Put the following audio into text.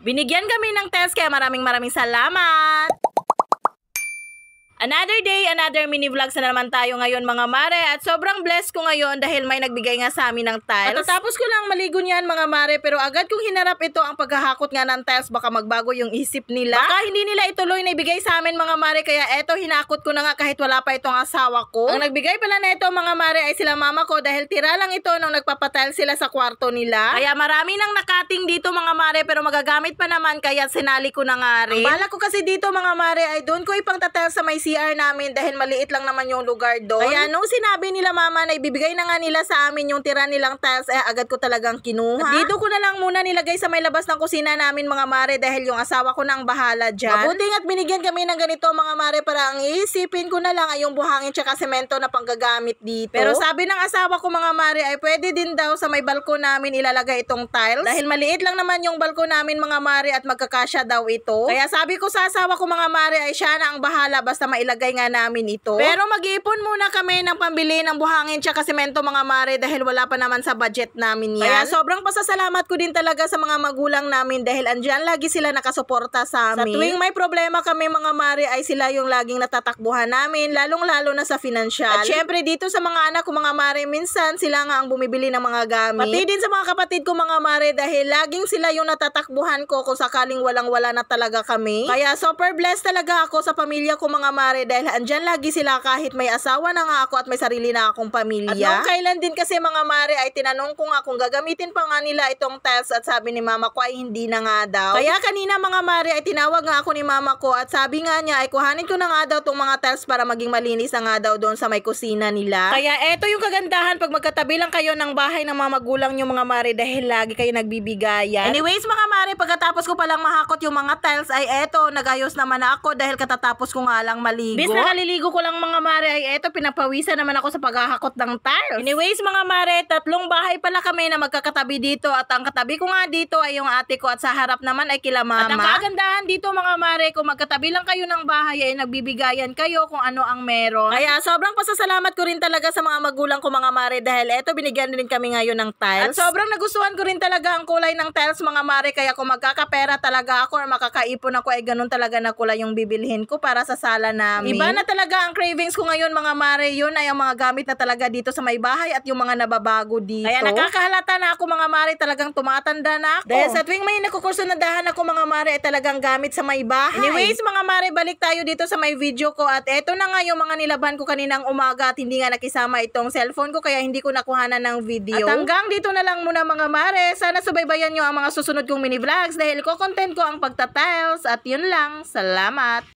Binigyan kami ng test kaya maraming salamat! Another day, another mini vlogs na naman tayo ngayon mga mare at sobrang blessed ko ngayon dahil may nagbigay nga sa amin ng tiles. Tapos ko lang maligo niyan mga mare pero agad kong hinarap ito ang paghahakot nga ng tiles baka magbago yung isip nila. Baka hindi nila ituloy na ibigay sa amin mga mare kaya eto hinakot ko na nga kahit wala pa itong asawa ko. Ang nagbigay pala na ito mga mare ay sila mama ko dahil tira lang ito nung nagpapatile sila sa kwarto nila. Kaya marami nang nakating dito mga mare pero magagamit pa naman kaya sinali ko na nga rin. Ang balak ko kasi dito mga mare ay doon ko ipang-tatile sa may CR namin dahil maliit lang naman yung lugar doon. Kaya nung sinabi nila mama na ibibigay na nga nila sa amin yung tira nilang tiles ay agad ko talagang kinuha. At dito ko na lang muna nilagay sa may labas ng kusina namin mga mare dahil yung asawa ko na ang bahala dyan. Mabuting at binigyan kami ng ganito mga mare para ang iisipin ko na lang ay yung buhangin tsaka semento na panggagamit dito. Pero sabi ng asawa ko mga mare ay pwede din daw sa may balkon namin ilalagay itong tiles dahil maliit lang naman yung balkon namin mga mare at magkakasya daw ito. Kaya sabi ko sa asawa ko mga mare ay siya na ang bahala basta mailagay nga namin ito. Pero mag-iipon muna kami ng pambili ng buhangin tsaka semento mga mare dahil wala pa naman sa budget namin yan. Kaya sobrang pasasalamat ko din talaga sa mga magulang namin dahil andyan lagi sila nakasuporta sa amin. Sa tuwing may problema kami mga mare ay sila yung laging natatakbuhan namin lalong-lalo na sa financial. At syempre dito sa mga anak ko mga mare minsan sila nga ang bumibili ng mga gamit. Pati din sa mga kapatid ko mga mare dahil laging sila yung natatakbuhan ko kung sakaling walang-wala na talaga kami. Kaya super blessed talaga ako sa pamilya ko mga mare dahil andyan lagi sila kahit may asawa na nga ako at may sarili na akong pamilya. At nung kailan din kasi mga mare ay tinanong ko nga kung gagamitin pa nga nila itong tiles at sabi ni mama ko ay hindi na nga daw. Kaya kanina mga mare ay tinawag nga ako ni mama ko at sabi nga niya ay kuhanin ko na nga daw itong mga tiles para maging malinis na nga daw doon sa may kusina nila. Kaya eto yung kagandahan pag magkatabi lang kayo ng bahay ng mga magulang nyo mga mare dahil lagi kayo nagbibigayan. Anyways mga mare pagkatapos ko palang mahakot yung mga tiles ay eto nagayos naman na ako dahil katatapos ko nga lang maligo. Bis nakaliligo ko lang mga mare ay eto pinapawisan naman ako sa paghahakot ng tiles. Anyways mga mare, tatlong bahay pala kami na magkakatabi dito at ang katabi ko nga dito ay yung ate ko at sa harap naman ay kila mama. At ang kagandahan dito mga mare, kung magkatabi lang kayo ng bahay ay nagbibigayan kayo kung ano ang meron. Kaya sobrang pasasalamat ko rin talaga sa mga magulang ko mga mare dahil eto binigyan din kami ngayon ng tiles. At sobrang nagustuhan ko rin talaga ang kulay ng tiles mga mare kaya kung magkakapera talaga ako or makakaipon ako ay ganun talaga na kulay yung bibilhin ko para sa sala namin. Iba na talaga ang cravings ko ngayon mga mare, yun ay ang mga gamit na talaga dito sa may bahay at yung mga nababago dito. Kaya nakakahalata na ako mga mare, talagang tumatanda na ako. Dahil sa tuwing may nakukursunadahan ako mga mare ay talagang gamit sa may bahay. Anyways mga mare, balik tayo dito sa may video ko at eto na nga yung mga nilaban ko kaninang umaga at hindi nga nakisama itong cellphone ko kaya hindi ko nakuhanan ng video. At hanggang dito na lang muna mga mare, sana subaybayan nyo ang mga susunod kong mini vlogs dahil ko-content ko ang pagta-tiles at yun lang, salamat!